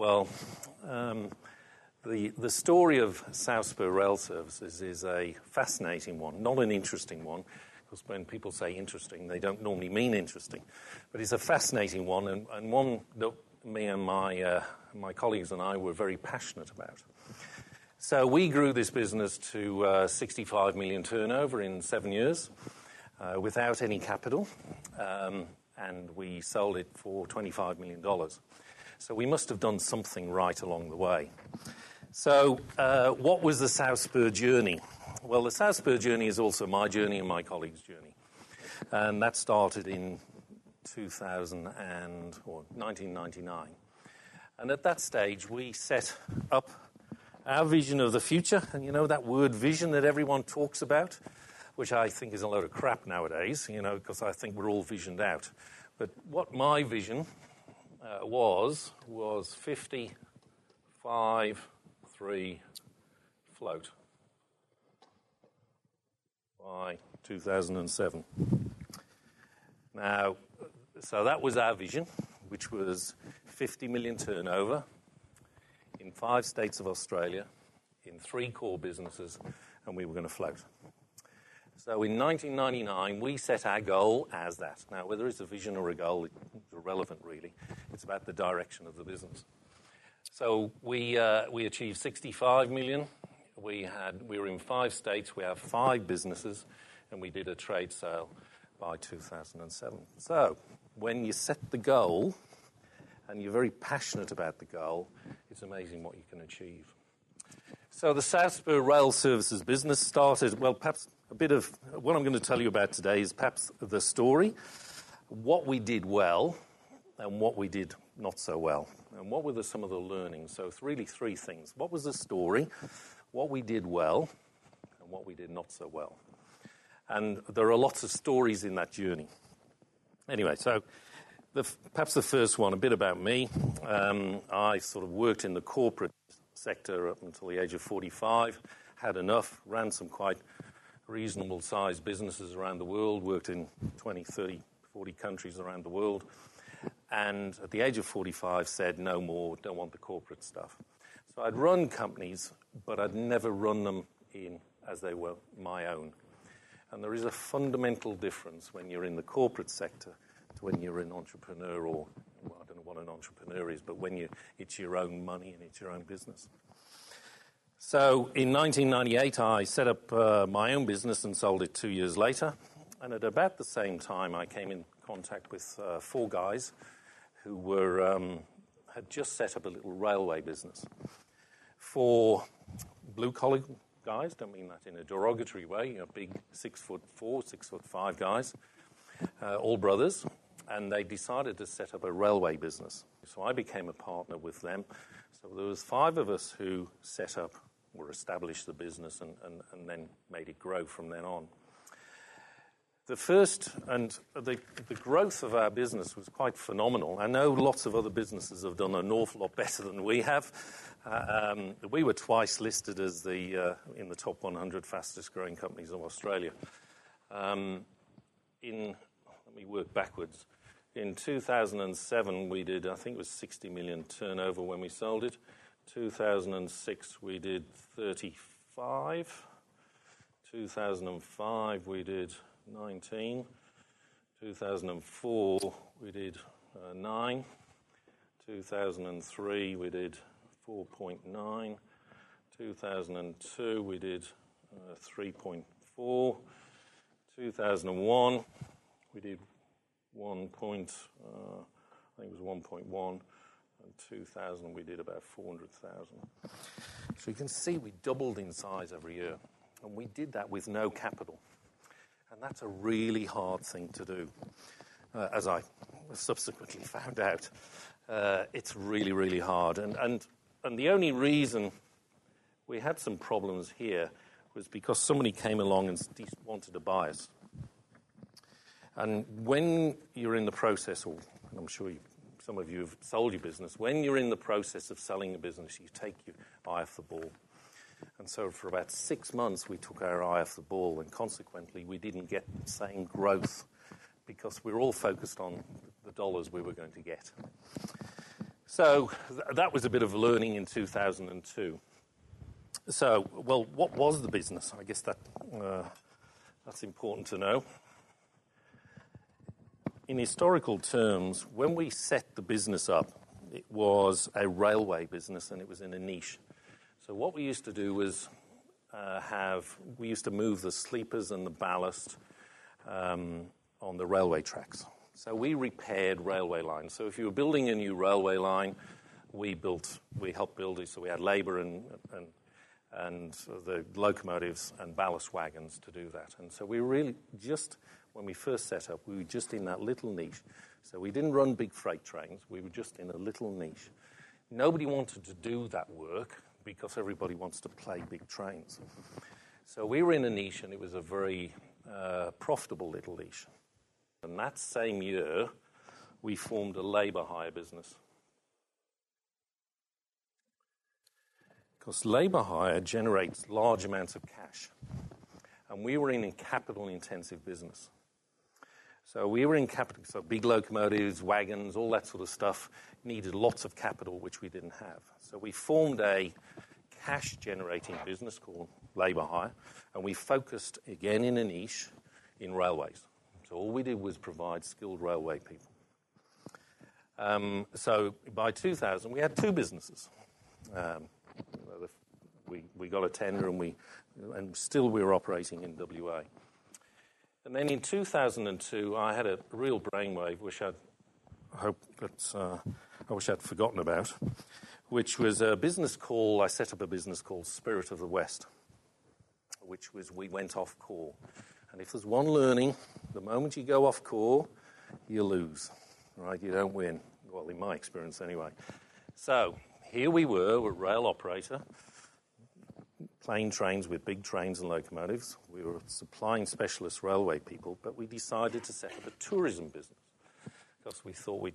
Well, the story of South Spur Rail Services is a fascinating one, not an interesting one, because when people say interesting, they don't normally mean interesting. But it's a fascinating one, and one that me and my colleagues and I were very passionate about. So we grew this business to 65 million turnover in 7 years without any capital, and we sold it for $25 million. So we must have done something right along the way. So what was the South Spur journey? Well, the South Spur journey is also my journey and my colleagues' journey. And that started in 1999. And at that stage, we set up our vision of the future. And you know that word vision that everyone talks about, which I think is a load of crap nowadays, because I think we're all visioned out. But what my vision was 55-3 float by 2007. Now, so that was our vision, which was 50 million turnover in 5 states of Australia, in 3 core businesses, and we were going to float. So in 1999, we set our goal as that. Now, whether it's a vision or a goal, it's irrelevant, really. It's about the direction of the business. So we achieved 65 million. We were in 5 states. We have 5 businesses, and we did a trade sale by 2007. So when you set the goal and you're very passionate about the goal, it's amazing what you can achieve. So the South Spur Rail Services business started, well, perhaps a bit of what I'm going to tell you about today is perhaps the story, what we did well and what we did not so well, and what were some of the learnings. So it's really 3 things. What was the story, what we did well, and what we did not so well. And there are lots of stories in that journey. Anyway, so perhaps the first one, a bit about me. I sort of worked in the corporate sector up until the age of 45, had enough, ran some quite reasonable-sized businesses around the world, worked in 20, 30, 40 countries around the world, and at the age of 45 said, no more, don't want the corporate stuff. So I'd run companies, but I'd never run them as they were my own. And there is a fundamental difference when you're in the corporate sector to when you're an entrepreneur, or, well, I don't know what an entrepreneur is, but when it's your own money and it's your own business. So in 1998, I set up my own business and sold it 2 years later. And at about the same time, I came in contact with 4 guys who had just set up a little railway business. 4 blue-collar guys, don't mean that in a derogatory way, big 6'4", 6'5" guys, all brothers, and they decided to set up a railway business. So I became a partner with them. So there was 5 of us who set up or established the business and then made it grow from then on. The growth of our business was quite phenomenal. I know lots of other businesses have done an awful lot better than we have. We were twice listed as in the top 100 fastest growing companies of Australia. Let me work backwards. In 2007, we did, I think it was 60 million turnover when we sold it. 2006, we did 35. 2005, we did 19. 2004, we did 9. 2003, we did 4.9. 2002, we did 3.4. 2001, we did I think it was 1.1. And 2000, we did about 400,000. So you can see we doubled in size every year. And we did that with no capital. And that's a really hard thing to do, as I subsequently found out. It's really, really hard. And the only reason we had some problems here was because somebody came along and wanted to buy us. And when you're in the process, or I'm sure some of you have sold your business, when you're in the process of selling a business, you take your eye off the ball. And so for about 6 months, we took our eye off the ball, and consequently, we didn't get the same growth because we were all focused on the dollars we were going to get. So that was a bit of learning in 2002. So, well, what was the business? I guess that's important to know. In historical terms, when we set the business up, it was a railway business and it was in a niche. So what we used to do was we used to move the sleepers and the ballast on the railway tracks. So we repaired railway lines. So if you were building a new railway line, we helped build it. So we had labour and the locomotives and ballast wagons to do that. And so we really just, when we first set up, we were just in that little niche. So we didn't run big freight trains. We were just in a little niche. Nobody wanted to do that work because everybody wants to play big trains. So we were in a niche, and it was a very profitable little niche. And that same year, we formed a labour hire business. Because labour hire generates large amounts of cash. And we were in a capital-intensive business. So we were in capital, so big locomotives, wagons, all that sort of stuff needed lots of capital, which we didn't have. So we formed a cash-generating business called labour hire, and we focused, again, in a niche in railways. So all we did was provide skilled railway people. So by 2000, we had two businesses. We got a tender, and still we were operating in WA. And then in 2002, I had a real brainwave, which I wish I'd forgotten about, which was I set up a business called Spirit of the West, which was we went off core. And if there's one learning, the moment you go off core, you lose, right? You don't win. Well, in my experience anyway. So here we were, a rail operator, plain trains with big trains and locomotives. We were supplying specialist railway people, but we decided to set up a tourism business because we thought we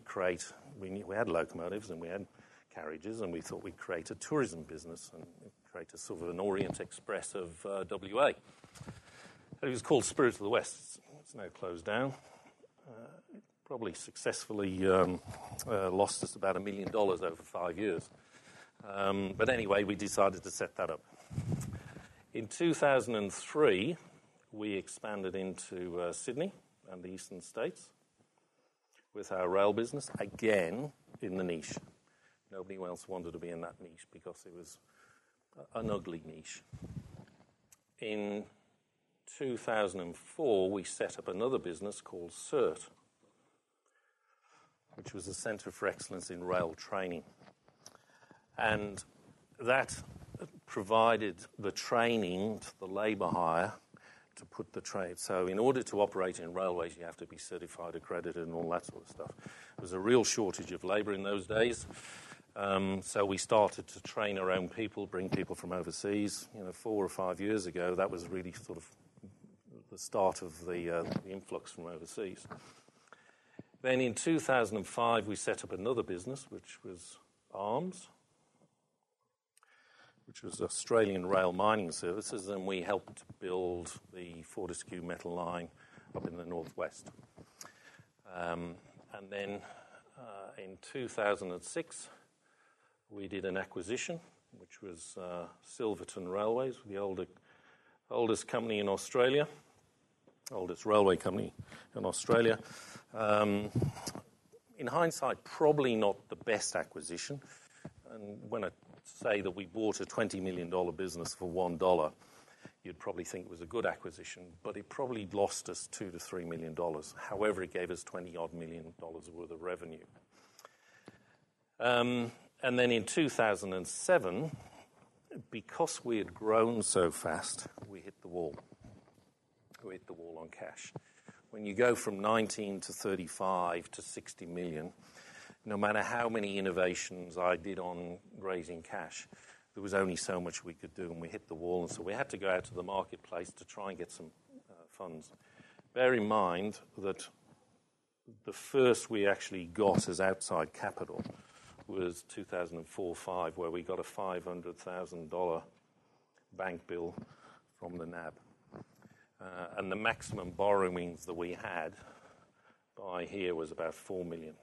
had locomotives and we had carriages, and we thought we'd create a tourism business and create a sort of an Orient Express of WA. It was called Spirit of the West. It's now closed down. Probably successfully lost us about $1 million over 5 years. But anyway, we decided to set that up. In 2003, we expanded into Sydney and the eastern states with our rail business, again in the niche. Nobody else wanted to be in that niche because it was an ugly niche. In 2004, we set up another business called CERT, which was a Centre for Excellence in Rail Training. And that provided the training to the labour hire to put the trade. So in order to operate in railways, you have to be certified, accredited, and all that sort of stuff. There was a real shortage of labour in those days. So we started to train our own people, bring people from overseas. 4 or 5 years ago, that was really sort of the start of the influx from overseas. Then in 2005, we set up another business, which was ARMS, which was Australian Rail Mining Services, and we helped build the Fortescue metal line up in the northwest. And then in 2006, we did an acquisition, which was Silverton Railways, the oldest company in Australia, oldest railway company in Australia. In hindsight, probably not the best acquisition. And when I say that we bought a $20 million business for $1, you'd probably think it was a good acquisition, but it probably lost us $2 to $3 million. However, it gave us $20-odd million worth of revenue. And then in 2007, because we had grown so fast, we hit the wall. We hit the wall on cash. When you go from 19 to 35 to 60 million, no matter how many innovations I did on raising cash, there was only so much we could do, and we hit the wall. And so we had to go out to the marketplace to try and get some funds. Bear in mind that the first we actually got as outside capital was 2004-05, where we got a $500,000 bank bill from the NAB. And the maximum borrowings that we had by here was about $4 million.